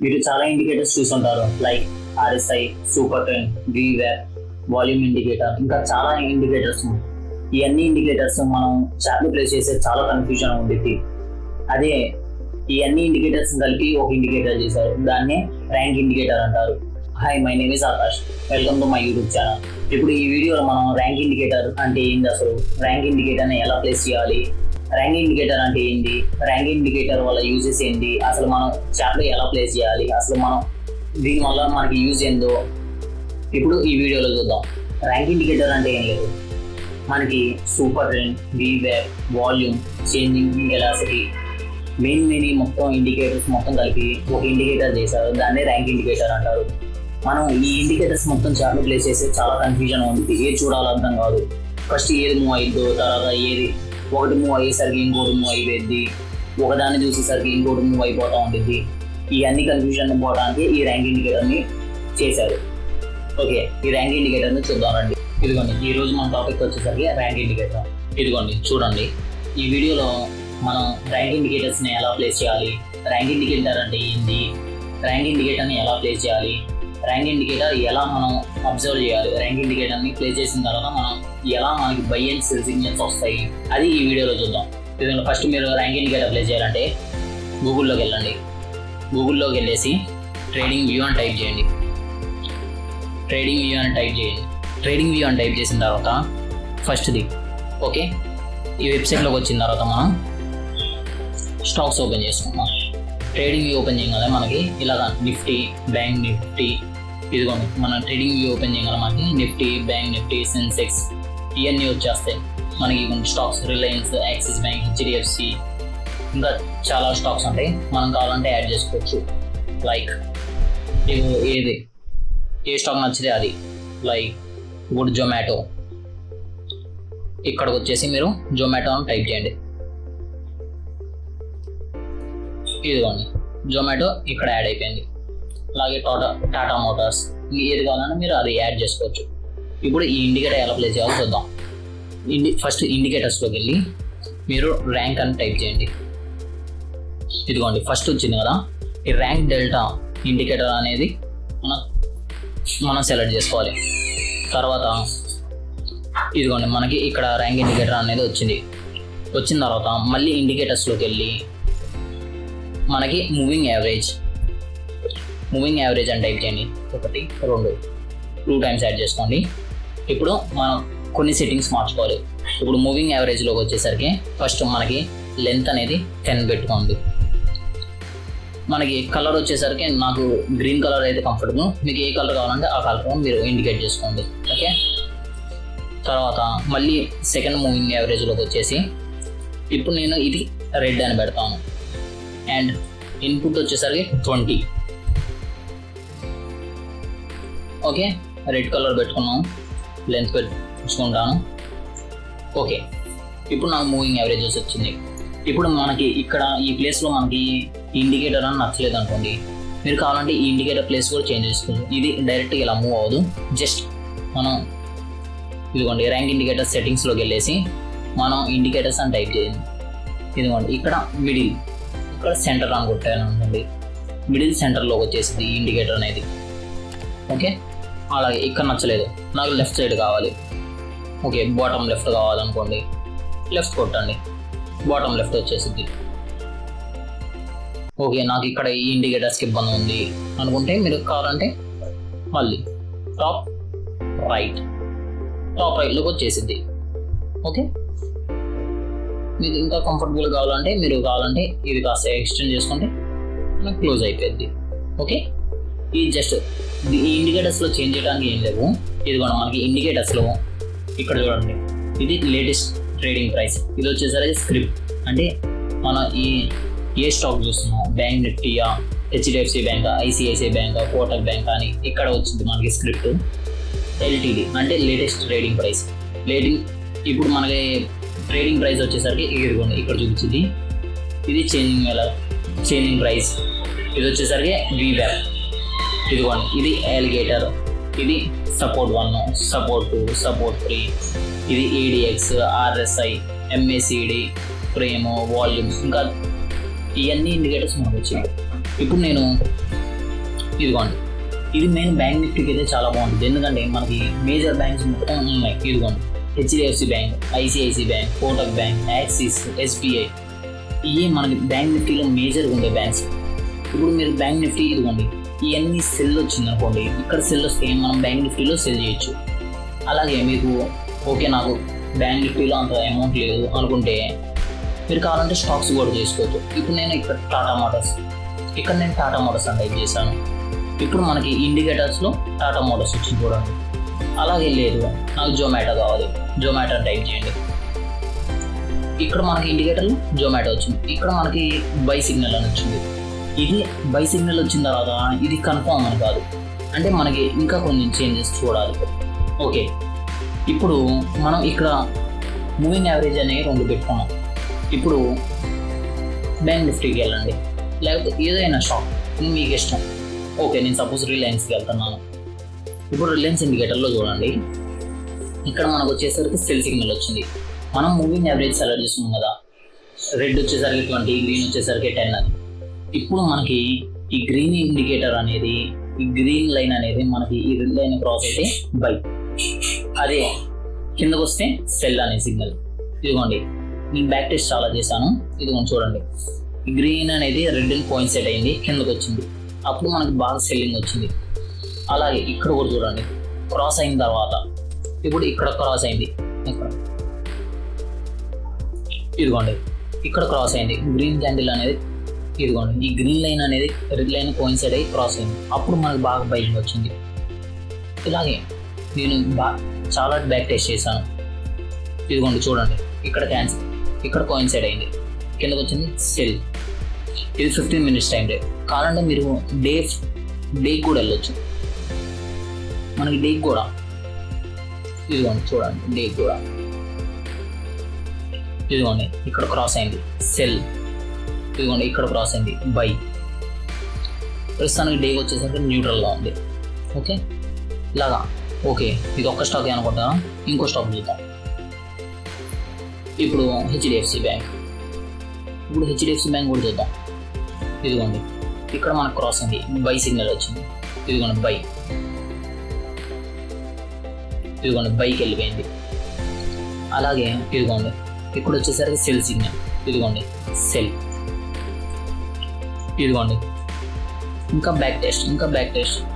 మీరు చాలా ఇండికేటర్స్ చూసుంటారు, లైక్ ఆర్ఎస్ఐ, సూపర్ ట్రెండ్, వీవేర్, వాల్యూమ్ ఇండికేటర్, ఇంకా చాలా ఇండికేటర్స్. ఈ అన్ని ఇండికేటర్స్ మనం చార్ట్లో ప్లేస్ చేసే చాలా కన్ఫ్యూజన్ ఉండేది. అదే ఈ అన్ని ఇండికేటర్స్ కలిపి ఒక ఇండికేటర్ చేశారు, దాన్నే ర్యాంక్ ఇండికేటర్ అంటారు. Hi, my name is Akash, welcome to my YouTube channel. ఇప్పుడు ఈ వీడియోలో మనం ర్యాంక్ ఇండికేటర్ అంటే ఏంటి, అసలు ర్యాంక్ ఇండికేటర్ని ఎలా ప్లేస్ చేయాలి, ర్యాంక్ ఇండికేటర్ అంటే ఏంటి, ర్యాంక్ ఇండికేటర్ వల్ల యూజెస్ ఏంటి, అసలు మనం చార్ట్లో ఎలా ప్లేస్ చేయాలి, అసలు మనం దీనివల్ల మనకి యూజ్ ఏందో ఇప్పుడు ఈ వీడియోలో చూద్దాం. ర్యాంక్ ఇండికేటర్ అంటే ఏం లేదు, మనకి సూపర్ ట్రెండ్, వీవేర్, వాల్యూమ్, చేంజింగ్ వెలాసిటీ, మెయిన్ మొత్తం ఇండికేటర్స్ మొత్తం కలిపి ఒక ఇండికేటర్ చేశారు, దాన్నే ర్యాంక్ ఇండికేటర్ అంటారు. మనం ఈ ఇండికేటర్స్ మొత్తం చార్ట్లో ప్లేస్ చేస్తే చాలా కన్ఫ్యూజన్ ఉంది, ఏది చూడాలో అర్థం కాదు. ఫస్ట్ ఏది మూవ్ అయిద్దో, తర్వాత ఏది ఒకటి మూవ్ అయ్యేసరికి ఇంకోటి మూవ్ అయిపోయింది, ఒకదాన్ని చూసేసరికి ఇంకోటి మూవ్ అయిపోతూ ఉంటుంది. ఈ అన్ని కన్ఫ్యూజన్ పోవడానికి ఈ ర్యాంక్ ఇండికేటర్ని చేశారు. ఓకే, ఈ ర్యాంక్ ఇండికేటర్ని చూద్దామండి. ఇదిగోండి, ఈ రోజు మన టాపిక్ వచ్చేసరికి ర్యాంక్ ఇండికేటర్. ఇదిగోండి చూడండి, ఈ వీడియోలో మనం ర్యాంక్ ఇండికేటర్స్ని ఎలా ప్లేస్ చేయాలి, ర్యాంక్ ఇండికేటర్ అంటే ఏంటి, ర్యాంక్ ఇండికేటర్ని ఎలా ప్లేస్ చేయాలి, ర్యాంక్ ఇండికేటర్ ఎలా మనం అబ్జర్వ్ చేయాలి, ర్యాంక్ ఇండికేటర్ని ప్లేస్ చేసిన తర్వాత మనం ఎలా మనకి బై అండ్ సెల్ సిగ్నల్స్ వస్తాయి, అది ఈ వీడియోలో చూద్దాం. ఇదిగోండి, ఫస్ట్ మీరు ర్యాంక్ ఇండికేటర్ ప్లేస్ చేయాలంటే గూగుల్లోకి వెళ్ళండి. గూగుల్లోకి వెళ్ళేసి ట్రేడింగ్ వ్యూ అని టైప్ చేయండి. ట్రేడింగ్ వ్యూ అని టైప్ చేసిన తర్వాత ఫస్ట్ది ఓకే, ఈ వెబ్సైట్లోకి వచ్చిన తర్వాత మనం స్టాక్స్ ఓపెన్ చేసుకుందాం. ట్రేడింగ్ వ్యూ ఓపెన్ చేయగల మనకి ఇలాగా నిఫ్టీ, బ్యాంక్ నిఫ్టీ, ఇదిగోండి మన ట్రేడింగ్ వ్యూ ఓపెన్ చేయగల మనకి నిఫ్టీ, బ్యాంక్ నిఫ్టీ, సెన్సెక్స్ ఇవన్నీ వచ్చేస్తాయి మనకి. Stocks Reliance, axis bank, HDFC, ఇంకా చాలా స్టాక్స్ ఉంటాయి. మనం కావాలంటే యాడ్ చేసుకోవచ్చు. లైక్ ఏ స్టాక్ నచ్చితే అది, లైక్ ఇప్పుడు జొమాటో, ఇక్కడికి వచ్చేసి మీరు జొమాటో అని టైప్ చేయండి. ఇదిగోండి జొమాటో ఇక్కడ యాడ్ అయిపోయింది. అలాగే టాటా మోటార్స్, ఏది కావాలన్నా మీరు అది యాడ్ చేసుకోవచ్చు. ఇప్పుడు ఈ ఇండికేటర్ ఎలా ప్లేస్ చేయాలో చూద్దాం. ఫస్ట్ ఇండికేటర్స్లోకి వెళ్ళి మీరు ర్యాంక్ అని టైప్ చేయండి. ఇదిగోండి ఫస్ట్ వచ్చింది కదా, ఈ ర్యాంక్ డెల్టా ఇండికేటర్ అనేది మనం సెలెక్ట్ చేసుకోవాలి. తర్వాత ఇదిగోండి మనకి ఇక్కడ ర్యాంక్ ఇండికేటర్ అనేది వచ్చిన తర్వాత మళ్ళీ ఇండికేటర్స్లోకి వెళ్ళి మనకి మూవింగ్ యావరేజ్ అని టైప్ చేయండి. 1, 2 టైమ్స్ యాడ్ చేసుకోండి. ఇప్పుడు మనం కొన్ని సెట్టింగ్స్ మార్చుకోవాలి. ఇప్పుడు మూవింగ్ యావరేజ్లోకి వచ్చేసరికి ఫస్ట్ మనకి లెంత్ అనేది 10 పెట్టుకోండి. మనకి కలర్ వచ్చేసరికి నాకు గ్రీన్ కలర్ అయితే కంఫర్టబుల్, మీకు ఏ కలర్ కావాలంటే ఆ కలర్ మీరు ఇండికేట్ చేసుకోండి. ఓకే, తర్వాత మళ్ళీ సెకండ్ మూవింగ్ యావరేజ్లోకి వచ్చేసి ఇప్పుడు నేను ఇది రెడ్ అని పెడతాను. అండ్ ఇన్పుట్ వచ్చేసరికి 20. ఓకే, రెడ్ కలర్ పెట్టుకున్నాను, లెంత్ పెట్టుకుంటాను. ఓకే, ఇప్పుడు నాకు మూవింగ్ యావరేజెస్ వచ్చింది. ఇప్పుడు మనకి ఇక్కడ ఈ ప్లేస్లో మనకి ఇండికేటర్ అని నచ్చలేదు అనుకోండి, మీరు కావాలంటే ఈ ఇండికేటర్ ప్లేస్ కూడా చేంజ్ చేసుకోవచ్చు. ఇది డైరెక్ట్గా ఇలా మూవ్ అవ్వదు, జస్ట్ మనం ఇదిగోండి ర్యాంక్ ఇండికేటర్ సెట్టింగ్స్లోకి వెళ్ళేసి మనం ఇండికేటర్స్ అని టైప్ చేయండి. ఇదిగోండి ఇక్కడ మిడిల్, ఇక్కడ సెంటర్ అని కొట్టాను అనుకోండి, మిడిల్ సెంటర్లోకి వచ్చేసింది ఈ ఇండికేటర్ అనేది. ఓకే, అలాగే ఇక్కడ నచ్చలేదు, నాకు లెఫ్ట్ సైడ్ కావాలి. ఓకే, బాటమ్ లెఫ్ట్ కావాలనుకోండి, లెఫ్ట్ కొట్టండి, బాటమ్ లెఫ్ట్ వచ్చేసింది. ఓకే, నాకు ఇక్కడ ఈ ఇండికేటర్స్కి ఇబ్బంది ఉంది అనుకుంటే మీరు కావాలంటే మళ్ళీ టాప్ రైట్లోకి వచ్చేసింది. ఓకే, మీకు ఇంకా కంఫర్టబుల్ కావాలంటే మీరు ఇది కాస్త ఎక్స్టెండ్ చేసుకుంటే మనకు క్లోజ్ అయిపోయింది. ఓకే, ఈ జస్ట్ ఈ ఇండికేటర్స్లో చేంజ్ చేయడానికి ఏం లేవు. ఇది కూడా మనకి ఇండికేటర్స్లో ఇక్కడ చూడండి, ఇది లేటెస్ట్ ట్రేడింగ్ ప్రైస్, ఇది వచ్చేసరికి స్క్రిప్ట్ అంటే మనం ఏ స్టాక్ చూస్తున్నాం, బ్యాంక్ నిఫ్టీయా, హెచ్డిఎఫ్సి బ్యాంకా, ఐసిఐసిఐ బ్యాంకా, కోటక్ బ్యాంక్ అని ఇక్కడ వచ్చింది మనకి స్క్రిప్ట్. ఎల్టీడీ అంటే లేటెస్ట్ ట్రేడింగ్ ప్రైస్. ఇప్పుడు మనకి ట్రేడింగ్ ప్రైస్ వచ్చేసరికి ఇదిగోండి ఇక్కడ చూపించింది, ఇది చేంజింగ్ ప్రైస్. ఇది వచ్చేసరికి వీవేర్, ఇదిగోండి ఇది అలిగేటర్, ఇది సపోర్ట్ 1, సపోర్ట్ 2, సపోర్ట్ 3, ఇది ADX, RSI, MACD, frame, volume, ఇంకా ఇవన్నీ ఇండికేటర్స్ మనకు వచ్చింది. ఇప్పుడు నేను ఇదిగోండి ఇది మెయిన్ బ్యాంక్ నిఫ్టీకి అయితే చాలా బాగుంటుంది, ఎందుకంటే మనకి మేజర్ బ్యాంక్స్ మొత్తం ఉన్నాయి. ఇదిగోండి HDFC bank, ICICI bank, Kotak bank, axis, SBI, ఇవి మనకి బ్యాంక్ నిఫ్టీలో మేజర్గా ఉండే బ్యాంక్స్. ఇప్పుడు మీరు బ్యాంక్ నిఫ్టీ ఇదిగోండి ఇవన్నీ సెల్ వచ్చింది అనుకోండి, ఇక్కడ సెల్ వస్తే మనం బ్యాంక్ నిఫ్టీలో సెల్ చేయొచ్చు. అలాగే మీకు ఓకే నాకు బ్యాంక్ నిఫ్టీలో అంత అమౌంట్ లేదు అనుకుంటే మీరు కావాలంటే స్టాక్స్ కూడా చేసుకోవచ్చు. ఇప్పుడు నేను ఇక్కడ టాటా మోటార్స్ అని టైప్ చేశాను. ఇప్పుడు మనకి ఇండికేటర్స్లో టాటా మోటార్స్ వచ్చింది చూడండి. అలాగే లేదు నాకు జొమాటో కావాలి, జొమాటో టైప్ చేయండి. ఇక్కడ మనకి ఇండికేటర్లో జొమాటో వచ్చింది, ఇక్కడ మనకి బై సిగ్నల్ అని వచ్చింది. ఇది బై సిగ్నల్ వచ్చిన తర్వాత ఇది కన్ఫర్మ్ అని కాదు, అంటే మనకి ఇంకా కొన్ని చేంజెస్ చూడాలి. ఓకే ఇప్పుడు మనం ఇక్కడ మూవింగ్ యావరేజ్ అనేవి 2 పెట్టుకున్నాం. ఇప్పుడు బ్యాంక్ నిఫ్టీకి వెళ్ళండి, లేకపోతే ఏదైనా స్టాక్ మీకు ఇష్టం. ఓకే నేను సపోజ్ రిలయన్స్కి వెళ్తున్నాను. ఇప్పుడు రిలయన్స్ ఇండికేటర్లో చూడండి, ఇక్కడ మనకు వచ్చేసరికి సెల్ సిగ్నల్ వచ్చింది. మనం మూవింగ్ యావరేజ్ సెలెక్ట్ చేసుకున్నాం కదా, రెడ్ వచ్చేసరికి 20, గ్రీన్ వచ్చేసరికి 10 అని. ఇప్పుడు మనకి ఈ గ్రీన్ ఇండికేటర్ అనేది, ఈ గ్రీన్ లైన్ అనేది మనకి ఈ రెడ్ లైన్ క్రాస్ అయితే బై, అదే కిందకు వస్తే సెల్ అనే సిగ్నల్. ఇదిగోండి నేను బ్యాక్ టెస్ట్ చాలా చేశాను, ఇదిగోండి చూడండి ఈ గ్రీన్ అనేది రెడ్ కోయిన్సైడ్ అయింది, కిందకు వచ్చింది, అప్పుడు మనకి బాగా సెల్లింగ్ వచ్చింది. అలాగే ఇక్కడ కూడా చూడండి క్రాస్ అయిన తర్వాత ఇప్పుడు ఇక్కడ క్రాస్ అయింది, ఇక్కడ ఇదిగోండి ఇక్కడ క్రాస్ అయింది గ్రీన్ క్యాండిల్ అనేది. ఇదిగోండి ఈ గ్రీన్ లైన్ అనేది రెడ్ లైన్ కోయిన్సైడ్ అయ్యి క్రాస్ అయింది, అప్పుడు మనకు బాగా బయింగ్ వచ్చింది. ఇలాగే నేను చాలా బ్యాక్ టెస్ట్ చేశాను. ఇదిగోండి చూడండి ఇక్కడ క్యాన్సిల్, ఇక్కడ కోయిన్సైడ్ అయింది, కిందకు వచ్చింది సెల్. ఇది 15 minutes టైం డే. కావాలంటే మీరు డే కూడా వెళ్ళొచ్చు, మనకి డే కూడా ఇదిగోండి చూడండి డే కూడా ఇదిగోండి ఇక్కడ క్రాస్ అయింది సెల్, ఇదిగోండి ఇక్కడ క్రాస్ అయింది బై. ప్రస్తుతానికి డే వచ్చేసరికి న్యూట్రల్గా ఉంది. ఓకే ఇలాగా ఓకే ఇది ఒక్క స్టాక్ అనుకుంటా, ఇంకో స్టాక్ చూద్దాం. ఇప్పుడు హెచ్డిఎఫ్సి బ్యాంక్, కూడా చూద్దాం. ఇదిగోండి ఇక్కడ మనకు క్రాస్ అయింది, బై సిగ్నల్ వచ్చింది, ఇదిగోండి బైకి వెళ్ళిపోయింది. అలాగే ఇదిగోండి ఇక్కడ వచ్చేసరికి సెల్ సిగ్నల్, ఇదిగోండి సెల్. ఇదిగోండి ఇంకా బ్యాక్ టెస్ట్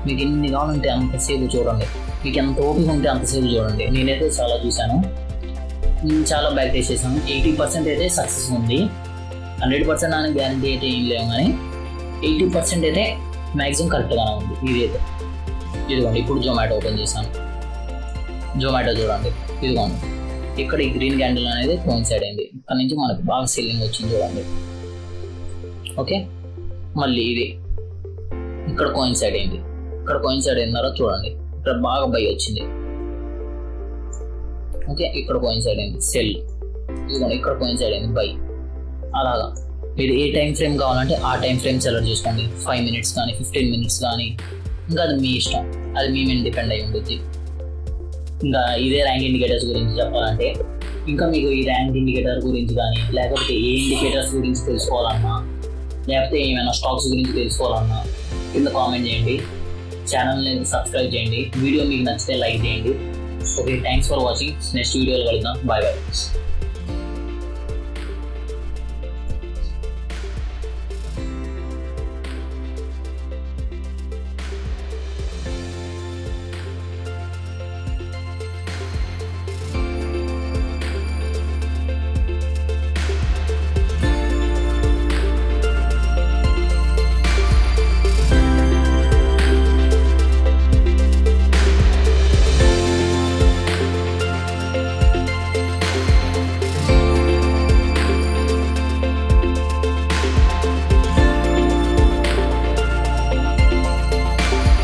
మీకు ఎన్ని కావాలంటే అంతసేపు చూడండి, మీకు ఎంత ఓపిక ఉంటే అంతసేపు చూడండి. నేనైతే చాలా చూశాను, నేను చాలా బ్యాక్ టెస్ట్ చేశాను. 80% అయితే సక్సెస్ ఉంది, 100% అని గ్యారంటీ అయితే ఏం లేవు, కానీ 80% అయితే మ్యాక్సిమం కరెక్ట్గానే ఉంది ఇదైతే. ఇదిగోండి ఇప్పుడు జొమాటో ఓపెన్ చేశాను, జొమాటో చూడండి ఇదిగోండి ఇక్కడ ఈ గ్రీన్ క్యాండిల్ అనేది కోయిన్సైడ్ అయింది, ఇక్కడ నుంచి మనకు బాగా సెల్లింగ్ వచ్చింది చూడండి. ఓకే మళ్ళీ ఇది ఇక్కడ కోయిన్సైడ్ అయింది, అయిన తర్వాత చూడండి ఇక్కడ బాగా బై వచ్చింది. ఓకే ఇక్కడ కోయిన్సైడ్ అయింది సెల్, ఇదిగోండి ఇక్కడ కోయిన్సైడ్ అయింది బై. అలాగా మీరు ఏ టైం ఫ్రేమ్ కావాలంటే ఆ టైం ఫ్రేమ్ సెలెక్ట్ చేసుకోండి, 5 minutes కానీ 15 minutes కానీ, ఇంకా అది మీ ఇష్టం, అది మీ మీద డిపెండ్ అయి ఉంటుంది. ఇంకా ఇదే ర్యాంక్ ఇండికేటర్స్ గురించి చెప్పాలంటే, ఇంకా మీకు ఈ ర్యాంక్ ఇండికేటర్ గురించి కానీ, లేకపోతే ఏ ఇండికేటర్స్ గురించి తెలుసుకోవాలన్నా, లేకపోతే ఏమైనా స్టాక్స్ గురించి తెలుసుకోవాలన్నా కింద కామెంట్ చేయండి, ఛానల్ని సబ్స్క్రైబ్ చేయండి, వీడియో మీకు నచ్చితే లైక్ చేయండి. Okay thanks for watching, next వీడియోలో కలుద్దాం, బాయ్.